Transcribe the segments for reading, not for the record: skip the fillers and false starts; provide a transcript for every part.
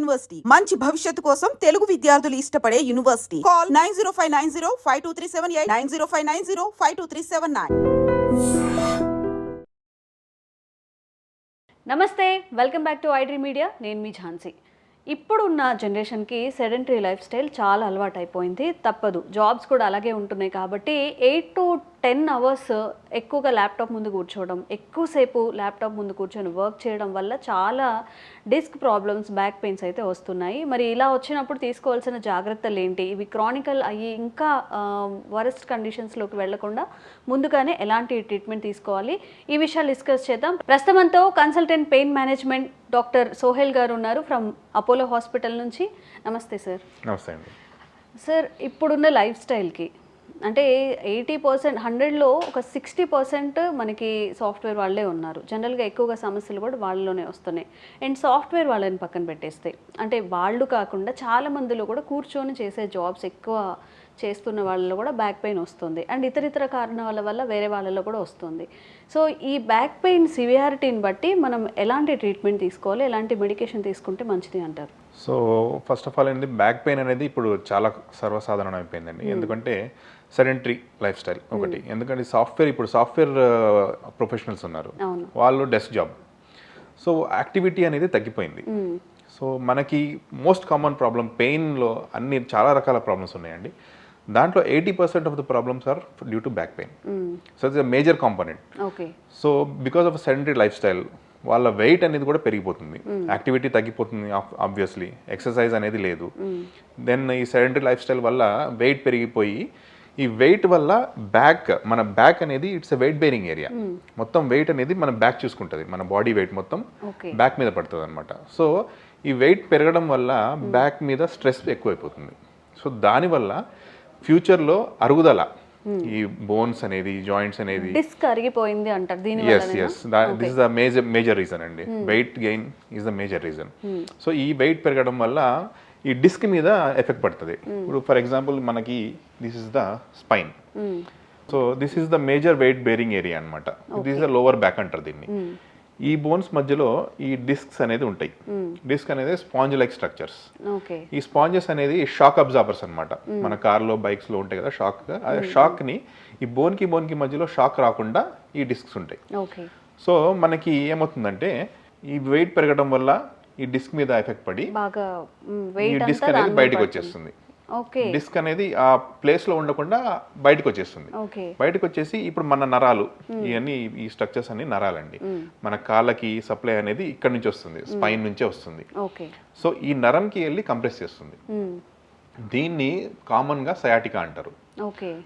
University మంచి భవిష్యత్తు కోసం తెలుగు విద్యార్థులు ఇష్టపడే యూనివర్సిటీ. కాల్ 9059052378 9059052379. నమస్తే, welcome back to iDream media. నేను మీ ఝాన్సీ. ఇప్పుడున్న జనరేషన్కి సెడెంటరీ లైఫ్ స్టైల్ చాలా అలవాటు అయిపోయింది. తప్పదు, జాబ్స్ కూడా అలాగే ఉంటున్నాయి కాబట్టి 8 to 10 అవర్స్ ఎక్కువగా ల్యాప్టాప్ ముందు కూర్చోవడం, ఎక్కువసేపు ల్యాప్టాప్ ముందు కూర్చొని వర్క్ చేయడం వల్ల చాలా డిస్క్ ప్రాబ్లమ్స్, బ్యాక్ పెయిన్స్ అయితే వస్తున్నాయి. మరి ఇలా వచ్చినప్పుడు తీసుకోవాల్సిన జాగ్రత్తలు ఏంటి? ఇవి క్రానికల్ అయ్యి ఇంకా వరస్ట్ కండిషన్స్లోకి వెళ్లకుండా ముందుగానే ఎలాంటి ట్రీట్మెంట్ తీసుకోవాలి, ఈ విషయాలు డిస్కస్ చేద్దాం. ప్రస్తుతంతో consultant pain management doctor Sohel garu ఉన్నారు ఫ్రమ్ అపోలో హాస్పిటల్ నుంచి. నమస్తే సార్. నమస్తే అండి. సార్, ఇప్పుడున్న లైఫ్ స్టైల్కి అంటే 80%, 100లో ఒక 60% మనకి సాఫ్ట్వేర్ వాళ్ళే ఉన్నారు. జనరల్గా ఎక్కువగా సమస్యలు కూడా వాళ్ళలోనే వస్తున్నాయి. అండ్ సాఫ్ట్వేర్ వాళ్ళని పక్కన పెట్టేస్తే, అంటే వాళ్ళు కాకుండా చాలా మందిలో కూడా కూర్చొని చేసే జాబ్స్ ఎక్కువ చేస్తున్న వాళ్ళలో కూడా బ్యాక్ పెయిన్ వస్తుంది. అండ్ ఇతర కారణాల వల్ల వేరే వాళ్ళలో కూడా వస్తుంది. సో ఈ బ్యాక్ పెయిన్ సివియారిటీని బట్టి మనం ఎలాంటి ట్రీట్మెంట్ తీసుకోవాలి, ఎలాంటి మెడికేషన్ తీసుకుంటే మంచిది అంటారు? సో ఫస్ట్ ఆఫ్ ఆల్ ఏంటి, బ్యాక్ పెయిన్ అనేది ఇప్పుడు చాలా సర్వసాధారణం అయిపోయిందండి. ఎందుకంటే సెడెంటరీ లైఫ్ స్టైల్ ఒకటి, ఎందుకంటే ఇప్పుడు సాఫ్ట్వేర్ ప్రొఫెషనల్స్ ఉన్నారు, వాళ్ళు డెస్క్ జాబ్. సో యాక్టివిటీ అనేది తగ్గిపోయింది. సో మనకి మోస్ట్ కామన్ ప్రాబ్లం పెయిన్లో చాలా రకాల ప్రాబ్లమ్స్ ఉన్నాయండి. దాంట్లో 80% of the problems are due to back pain. So it's a major component. So because of sedentary lifestyle వాళ్ళ వెయిట్ అనేది కూడా పెరిగిపోతుంది, యాక్టివిటీ తగ్గిపోతుంది, ఆబ్వియస్లీ ఎక్సర్సైజ్ అనేది లేదు. దెన్ ఈ సెడెంటరీ లైఫ్ స్టైల్ వల్ల వెయిట్ పెరిగిపోయి, ఈ వెయిట్ వల్ల మన బ్యాక్ అనేది it's a wait bearing area. మొత్తం వెయిట్ అనేది మన బ్యాక్ చూసుకుంటుంది, మన బాడీ వెయిట్ మొత్తం బ్యాక్ మీద పడుతుంది అనమాట. సో ఈ వెయిట్ పెరగడం వల్ల బ్యాక్ మీద స్ట్రెస్ ఎక్కువైపోతుంది. సో దానివల్ల ఫ్యూచర్లో అరుగుదల, ఈ బోన్స్ అనేది, జాయింట్స్ అనేది డిస్క్ అరిగిపోయింది అంటారు. This is the major reason అండి. Weight gain is the major reason. So ఈ వెయిట్ పెరగడం వల్ల ఈ డిస్క్ మీద ఎఫెక్ట్ పడుతుంది. ఇప్పుడు ఫర్ ఎగ్జాంపుల్ మనకి this is the spine. So this is the major weight bearing area అనమాట. This is the lower back అంటారు దీన్ని. ఈ బోన్స్ మధ్యలో ఈ డిస్క్స్ అనేది ఉంటాయి. డిస్క్ అనేది స్పాంజ్ లైక్ స్ట్రక్చర్స్. ఈ స్పాంజెస్ అనేది షాక్ అబ్జార్బర్స్ అనమాట. మన కార్లో, బైక్స్ లో ఉంటాయి కదా షాక్. ఆ షాక్ ని ఈ బోన్ కి మధ్యలో షాక్ రాకుండా ఈ డిస్క్స్ ఉంటాయి. సో మనకి ఏమవుతుందంటే ఈ వెయిట్ పెరగడం వల్ల ఈ డిస్క్ మీద ఎఫెక్ట్ పడి ఈ డిస్క్ అనేది బయటకు వచ్చేస్తుంది. డిస్క్ అనేది ఆ ప్లేస్ లో ఉండకుండా బయటకు వచ్చేస్తుంది. బయటకు వచ్చేసి ఇప్పుడు మన నరాలు, ఇవన్నీ ఈ స్ట్రక్చర్స్ అన్ని నరాలండి. మన కాళ్ళకి సప్లై అనేది ఇక్కడ నుంచి వస్తుంది, స్పైన్ నుంచే వస్తుంది. సో ఈ నరంకి వెళ్ళి కంప్రెస్ చేస్తుంది. దీన్ని కామన్ గా సయాటికా అంటారు.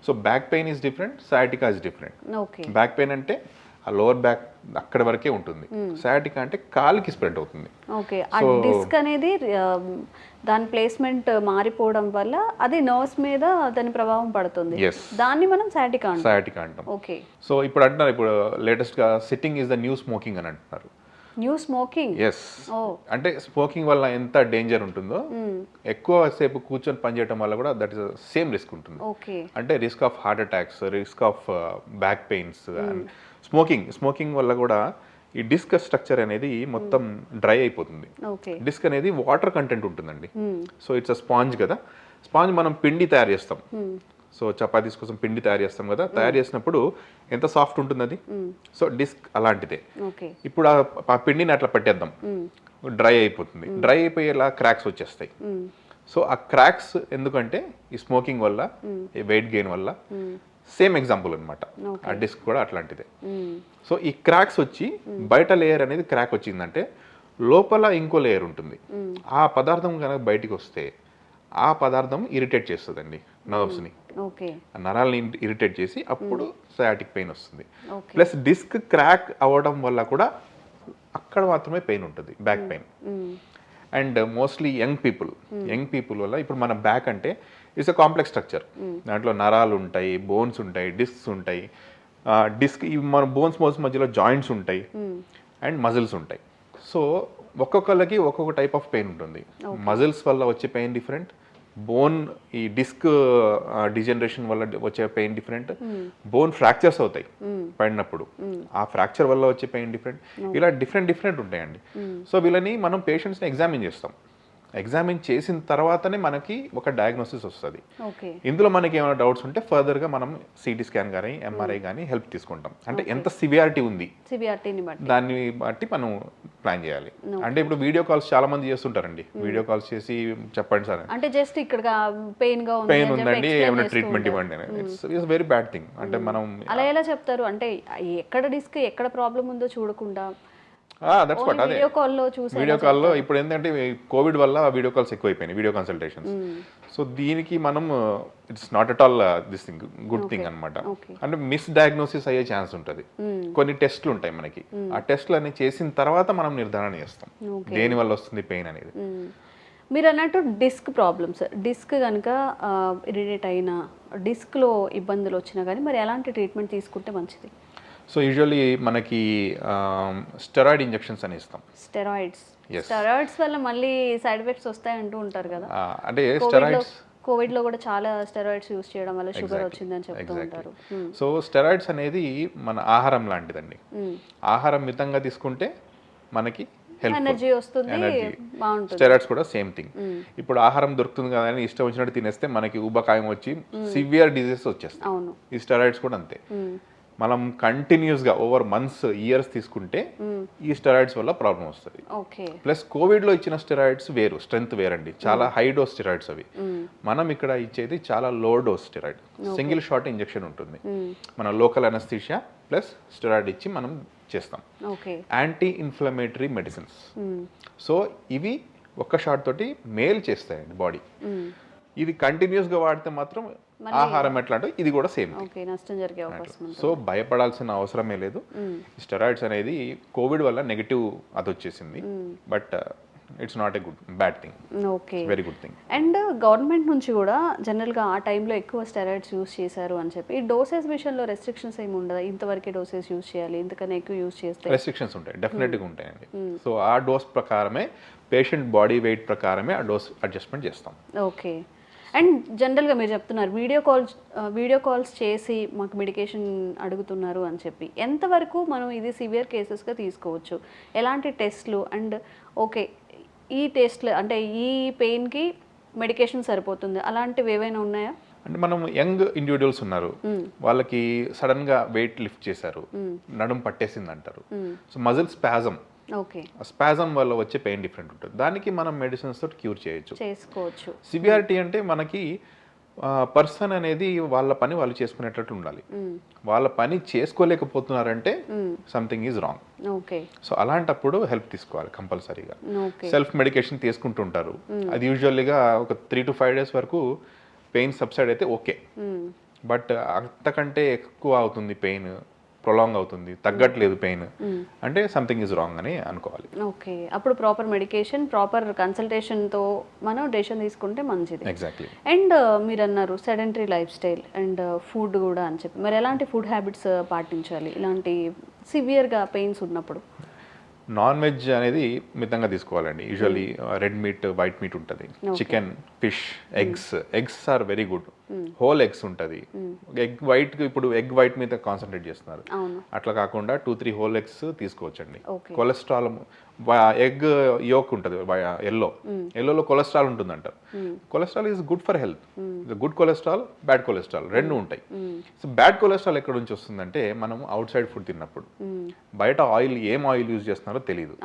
So back pain is different, sciatica is different. Back pain అంటే ఆ లోవర్ బ్యాక్ అక్కడ వరకే ఉంటుంది. సయాటికా అంటే కాలుకి స్ప్రెడ్ అవుతుంది. డిస్క్ అనేది దాని ప్లేస్మెంట్ మారిపోవడం వల్ల అది నర్వ్స్ మీద దాని ప్రభావం పడుతుంది. దాన్ని మనం సయాటికా అంటాం. సో ఇప్పుడు అంటున్నారు, ఇప్పుడు లేటెస్ట్ గా sitting is the new smoking అని అంటున్నారు. New smoking? ఎస్. అంటే స్మోకింగ్ వల్ల ఎంత డేంజర్ ఉంటుందో, ఎక్కువ సేపు కూర్చొని పనిచేయడం వల్ల కూడా దట్ ఇస్ సేమ్ రిస్క్ ఉంటుంది. అంటే risk of heart attacks, risk of back pains. Smoking వల్ల కూడా ఈ డిస్క్ స్ట్రక్చర్ అనేది మొత్తం డ్రై అయిపోతుంది. డిస్క్ అనేది వాటర్ కంటెంట్ ఉంటుందండి. సో ఇట్స్ అ స్పాంజ్ కదా. స్పాంజ్ మనం పిండి తయారు చేస్తాం. సో చపాతీస్ కోసం పిండి తయారు చేస్తాం కదా, తయారు చేసినప్పుడు ఎంత సాఫ్ట్ ఉంటుంది అది. సో డిస్క్ అలాంటిదే. ఇప్పుడు ఆ పిండిని అట్లా పెట్టేద్దాం, డ్రై అయిపోతుంది. డ్రై అయిపోయేలా క్రాక్స్ వచ్చేస్తాయి. సో ఆ క్రాక్స్ ఎందుకంటే ఈ స్మోకింగ్ వల్ల, ఈ వెయిట్ గెయిన్ వల్ల. సేమ్ ఎగ్జాంపుల్ అనమాట, ఆ డిస్క్ కూడా అట్లాంటిదే. సో ఈ క్రాక్స్ వచ్చి బయట లేయర్ అనేది క్రాక్ వచ్చిందంటే లోపల ఇంకో లేయర్ ఉంటుంది. ఆ పదార్థం కనుక బయటికి వస్తే ఆ పదార్థం ఇరిటేట్ చేస్తుందండి నర్వ్స్ని, నరాలని ఇరిటేట్ చేసి అప్పుడు సయాటిక్ పెయిన్ వస్తుంది. ప్లస్ డిస్క్ క్రాక్ అవ్వడం వల్ల కూడా అక్కడ మాత్రమే పెయిన్ ఉంటుంది, back pain. And mostly young people వల్ల, ఇప్పుడు మన బ్యాక్ అంటే ఇట్స్ అ కాంప్లెక్స్ స్ట్రక్చర్. దాంట్లో నరాలు ఉంటాయి, బోన్స్ ఉంటాయి, డిస్క్స్ ఉంటాయి. మన బోన్స్ మధ్యలో జాయింట్స్ ఉంటాయి అండ్ మజిల్స్ ఉంటాయి. సో ఒక్కొక్కరికి ఒక్కొక్క టైప్ ఆఫ్ పెయిన్ ఉంటుంది. మజిల్స్ వల్ల వచ్చే పెయిన్ డిఫరెంట్, బోన్ ఈ డిస్క్ డిజనరేషన్ వల్ల వచ్చే పెయిన్ డిఫరెంట్, బోన్ ఫ్రాక్చర్స్ అవుతాయి పడినప్పుడు, ఆ ఫ్రాక్చర్ వల్ల వచ్చే పెయిన్ డిఫరెంట్. ఇలా డిఫరెంట్ ఉంటాయండి. సో వీళ్ళని మనం పేషెంట్స్ని ఎగ్జామిన్ చేస్తాం. ఎగ్జామిన్ చేసిన తర్వాతనే మనకి ఒక డయాగ్నోసిస్ వస్తుంది. ఓకే. ఇందులో మనకి ఏమైనా డౌట్స్ ఉంటే ఫర్దర్గా మనం సిటీ స్కాన్ కానీ ఎంఆర్ఐ కానీ హెల్ప్ తీసుకుంటాం. అంటే ఎంత సివియారిటీ ఉంది సివియారిటీని బట్టి దాన్ని బట్టి మనం ప్లాన్ చేయాలి. అంటే ఇప్పుడు వీడియో కాల్స్ చాలా మంది చేస్తుంటారండి. వీడియో కాల్స్ చేసి చెప్పండి సార్, అంటే జస్ట్ ఇక్కడ పెయిన్ ఉందండి, ఏమైనా ట్రీట్మెంట్ ఇవ్వండి. It's very bad thing. అంటే మనం అలా ఎలా చెప్తారు? అంటే ఎక్కడ డిస్క్ ఎక్కడ ప్రాబ్లం ఉందో చూడకుండా దట్స్ వాట్. అదే వీడియో కాల్లో ఇప్పుడు ఏంటంటే కోవిడ్ వల్ల వీడియో కాల్స్ ఎక్కువైపోయినాయి, వీడియో కన్సల్టేషన్స్. సో దీనికి మనం it's not at all this thing good thing అనమాట. అంటే మిస్ డయాగ్నోసిస్ అయ్యే ఛాన్స్ ఉంటుంది. కొన్ని టెస్ట్లు ఉంటాయి మనకి, ఆ టెస్ట్లు అన్ని చేసిన తర్వాత మనం నిర్ధారణ చేస్తాం దేని వల్ల వస్తుంది పెయిన్ అనేది. మీరు అన్నట్టు డిస్క్ ప్రాబ్లమ్స్, డిస్క్ కనుక ఇరిటేట్ అయినా, డిస్క్లో ఇబ్బందులు వచ్చినా కానీ మరి ఎలాంటి ట్రీట్మెంట్ తీసుకుంటే మంచిది? సో యూజువల్లీ మనకి స్టెరాయిడ్ ఇంజెక్షన్స్ అని ఇస్తాం. స్టెరాయిడ్స్ వల్ల మళ్ళీ సైడ్ ఎఫెక్ట్స్ వస్తాయి అంటూ ఉంటారు కదా. అంటే స్టెరాయిడ్స్ కోవిడ్లో కూడా చాలా స్టెరాయిడ్స్ యూజ్ చేయడం వల్ల షుగర్ వచ్చిందని చెప్తూ ఉంటారు. సో స్టెరాయిడ్స్ అనేది మన ఆహారం లాంటిదండి. ఆహారం మితంగా తీసుకుంటే మనకి ఎనర్జీ వస్తుంది, బాగుంటుంది. స్టెరాయిడ్స్ కూడా సేమ్ థింగ్. ఇప్పుడు ఆహారం దొరుకుతుంది కదా అని ఇష్టం వచ్చినట్టు తినేస్తే మనకి ఊబకాయం వచ్చి సివియర్ డిజీజెస్ వచ్చేస్తాయి. ఈ స్టెరాయిడ్స్ కూడా అంతే. మనం కంటిన్యూస్గా ఓవర్ మంత్స్ ఇయర్స్ తీసుకుంటే ఈ స్టెరాయిడ్స్ వల్ల ప్రాబ్లం వస్తుంది. ప్లస్ కోవిడ్లో ఇచ్చిన స్టెరాయిడ్స్ వేరు, స్ట్రెంత్ వేరండి, చాలా హై డోస్ స్టెరాయిడ్స్ అవి. మనం ఇక్కడ ఇచ్చేది చాలా low dose steroid, single shot injection ఉంటుంది. మన లోకల్ అనస్థీషియా ప్లస్ స్టెరాయిడ్ ఇచ్చి మనం చేస్తాం. Anti inflammatory medicines. సో ఇవి ఒక్క షాట్ తోటి మేల్ చేస్తాయండి బాడీ. ఇది కంటిన్యూస్గా వాడితే మాత్రం ఆహారం ఎట్లా అంటే ఇది కూడా సేమ్. సో భయపడాల్సిన అవసరమే లేదు. స్టెరాయిడ్స్ అనేది కోవిడ్ వల్ల నెగిటివ్ అది వచ్చేసింది, but it's not a bad thing, very good thing. And government నుంచి కూడా జనరల్గా ఆ టైంలో ఎక్కువ స్టెరాయిడ్స్ యూజ్ చేశారు అని చెప్పి డోసెస్ విషయంలో రెస్ట్రిక్షన్స్ ఏమి ఉండదు, ఇంతవరకే డోసెస్ యూజ్ చేయాలి, ఇంతకన్నా ఎక్కువ యూజ్ చేస్తే రెస్ట్రిక్షన్స్ ఉంటాయి, డెఫినెట్గా ఉంటాయండి. సో ఆ డోస్ ప్రకారమే పేషెంట్ బాడీ వెయిట్ ప్రకారమే ఆ డోస్ అడ్జస్ట్మెంట్ చేస్తాం. ఓకే. అండ్ జనరల్గా మీరు చెప్తున్నారు వీడియో కాల్స్ చేసి మాకు మెడికేషన్ అడుగుతున్నారు అని చెప్పి, ఎంతవరకు మనం ఇది సివియర్ కేసెస్గా తీసుకోవచ్చు? ఎలాంటి టెస్ట్లు అండ్ ఓకే ఈ టెస్ట్లు అంటే ఈ పెయిన్కి మెడికేషన్ సరిపోతుంది అలాంటివి ఏవైనా ఉన్నాయా? అంటే మనం యంగ్ ఇండివిజువల్స్ ఉన్నారు, వాళ్ళకి సడన్గా వెయిట్ లిఫ్ట్ చేశారు, నడుము పట్టేసింది అంటారు. సో మజిల్ స్పాజమ్, స్పాజమ్ వల్ల వచ్చే పెయిన్ డిఫరెంట్ ఉంటుంది. దానికి మనం మెడిసిన్స్ తోటి క్యూర్ చేసుకోవచ్చు. సివియారిటీ అంటే మనకి పర్సన్ అనేది వాళ్ళ పని వాళ్ళు చేసుకునేటట్లు ఉండాలి. వాళ్ళ పని చేసుకోలేకపోతున్నారంటే సంథింగ్ ఈజ్ రాంగ్. సో అలాంటప్పుడు హెల్ప్ తీసుకోవాలి కంపల్సరీగా. సెల్ఫ్ మెడికేషన్ తీసుకుంటుంటారు, అది యూజువల్లీగా ఒక 3 to 5 days వరకు పెయిన్ సబ్సైడ్ అయితే ఓకే. బట్ అంతకంటే ఎక్కువ అవుతుంది పెయిన్, ప్రొలాంగ్ అవుతుంది, తగ్గట్లేదు పెయిన్ అంటే సంథింగ్ ఇస్ రాంగ్ అని అనుకోవాలి. ఓకే, అప్పుడు ప్రాపర్ మెడికేషన్, ప్రాపర్ కన్సల్టేషన్తో మనం డెసిషన్ తీసుకుంటే మంచిది. ఎగ్జాక్ట్లీ. అండ్ మీరు అన్నారు sedentary life style and food కూడా అని చెప్పి, మరి ఎలాంటి ఫుడ్ హ్యాబిట్స్ పాటించాలి ఇలాంటి సివియర్గా పెయిన్స్ ఉన్నప్పుడు? నాన్ వెజ్ అనేది మితంగా తీసుకోవాలండి. Usually red meat, white meat ఉంటుంది, chicken, fish, eggs are very good. Whole eggs ఉంటుంది. ఎగ్ వైట్, ఇప్పుడు ఎగ్ వైట్ మీద కాన్సన్ట్రేట్ చేస్తున్నారు, అట్లా కాకుండా 2-3 హోల్ ఎగ్స్ తీసుకోవచ్చండి. కొలెస్ట్రాల్, ఎగ్ యోక్ ఉంటుంది ఎల్లోలో కొలెస్ట్రాల్ ఉంటుంది అంటారు. Cholesterol is good for health. Good cholesterol, bad cholesterol రెండు ఉంటాయి. సో బ్యాడ్ కొలెస్ట్రాల్ ఎక్కడ నుంచి వస్తుందంటే మనం అవుట్ సైడ్ ఫుడ్ తిన్నప్పుడు. బయట ఏం ఆయిల్ యూజ్ చేస్తున్నారో తెలియదు,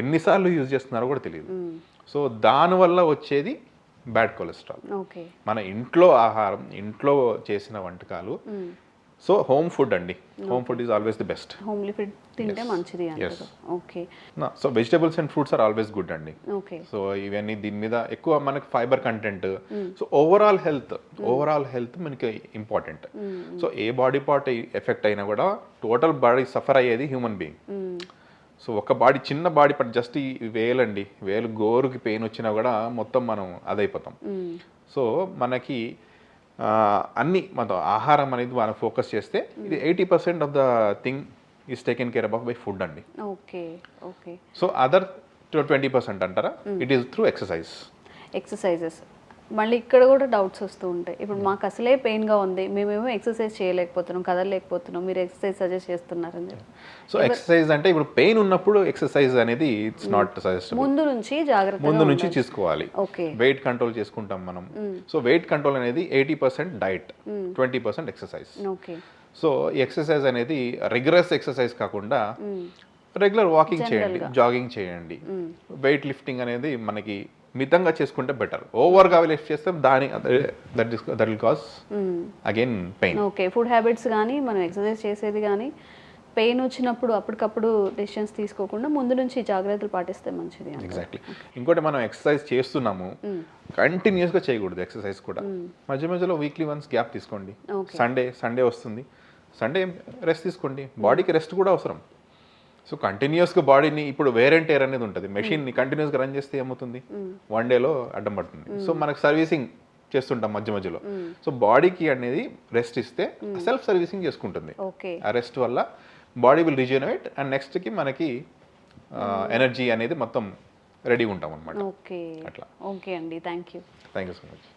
ఎన్నిసార్లు యూజ్ చేస్తున్నారో కూడా తెలియదు. సో దానివల్ల వచ్చేది బ్యాడ్ కొలెస్ట్రాల్. మన ఇంట్లో ఆహారం, ఇంట్లో చేసిన వంటకాలు, సో హోమ్ ఫుడ్ అండి. Home food is always the best. Homely food తింటే మంచిది అంటారు. Okay. So vegetables and fruits are always good అండి. సో ఇవన్నీ దీని మీద ఎక్కువ మనకి fibre content. So overall health మనకి ఇంపార్టెంట్. సో ఏ బాడీ పార్ట్ ఎఫెక్ట్ అయినా కూడా టోటల్ బాడీ సఫర్ అయ్యేది హ్యూమన్ బీయింగ్. సో ఒక బాడీ, చిన్న బాడీ పార్ట్, జస్ట్ ఈ వేలు గోరుకి పెయిన్ వచ్చినా కూడా మొత్తం మనం అదైపోతాం. సో మనకి అన్ని మన ఆహారం అనేది మనం ఫోకస్ చేస్తే ఇది 80% of the thing is taken care about by food అండి. సో అదర్ 20% అంటారా, ఇట్ ఈస్ త్రూ ఎక్సర్సైజెస్. మళ్ళీ ఇక్కడ కూడా డౌట్స్ వస్తూ ఉంటాయి. ఇప్పుడు మాకు అసలే పెయిన్గా ఉంది, మేమేమో ఎక్సర్సైజ్ చేయలేకపోతున్నాం, కదలలేకపోతున్నాం, మీరు ఎక్సర్సైజ్ సజెస్ట్ చేస్తున్నారని చెప్పి. సో ఎక్సర్సైజ్ అంటే ఇప్పుడు పెయిన్ ఉన్నప్పుడు ఎక్సర్సైజ్ అనేది ఇట్స్ నాట్ సజెస్టబుల్. ముందు నుంచి జాగ్రత్త ముందు నుంచి తీసుకోవాలి. ఓకే. వెయిట్ కంట్రోల్ చేసుకుంటాం మనం. సో వెయిట్ కంట్రోల్ అనేది 80% డైట్, 20% ఎక్సర్సైజ్. ఓకే. సో ఈ ఎక్సర్సైజ్ అనేది రిగరస్ ఎక్సర్సైజ్ కాకుండా రెగ్యులర్ వాకింగ్ చేయండి, జాగింగ్ చేయండి. వెయిట్ లిఫ్టింగ్ అనేది మనకి మితంగా చేసుకుంటే బెటర్. ఓవర్గా లిఫ్ట్ చేస్తే that will cause again pain. Okay. Food habits కానీ మనం ఎక్సర్సైజ్ చేసేది కానీ పెయిన్ వచ్చినప్పుడు అప్పటికప్పుడు డెసిషన్స్ తీసుకోకుండా ముందు నుంచి జాగ్రత్తలు పాటిస్తే మంచిది. ఎగ్జాక్ట్లీ. ఇంకోటి మనం ఎక్సర్సైజ్ చేస్తున్నాము, కంటిన్యూస్గా చేయకూడదు ఎక్సర్సైజ్ కూడా. మధ్య మధ్యలో వీక్లీ వన్స్ గ్యాప్ తీసుకోండి. సండే వస్తుంది, సండే రెస్ట్ తీసుకోండి. బాడీకి రెస్ట్ కూడా అవసరం. సో కంటిన్యూస్గా బాడీని ఇప్పుడు వేర్ అండ్ టేర్ అనేది ఉంటుంది. మెషిన్ని కంటిన్యూస్గా రన్ చేస్తే ఏమవుతుంది, వన్ డేలో అడ్డం పడుతుంది. సో మనకు సర్వీసింగ్ చేస్తుంటాం మధ్య మధ్యలో. సో బాడీకి అనేది రెస్ట్ ఇస్తే సెల్ఫ్ సర్వీసింగ్ చేసుకుంటుంది. ఆ రెస్ట్ వల్ల బాడీ విల్ రిజనరేట్ అండ్ నెక్స్ట్కి మనకి ఎనర్జీ అనేది మొత్తం రెడీగా ఉంటాం అనమాట. ఓకే. అట్లా. ఓకే అండి, థ్యాంక్ యూ సో మచ్.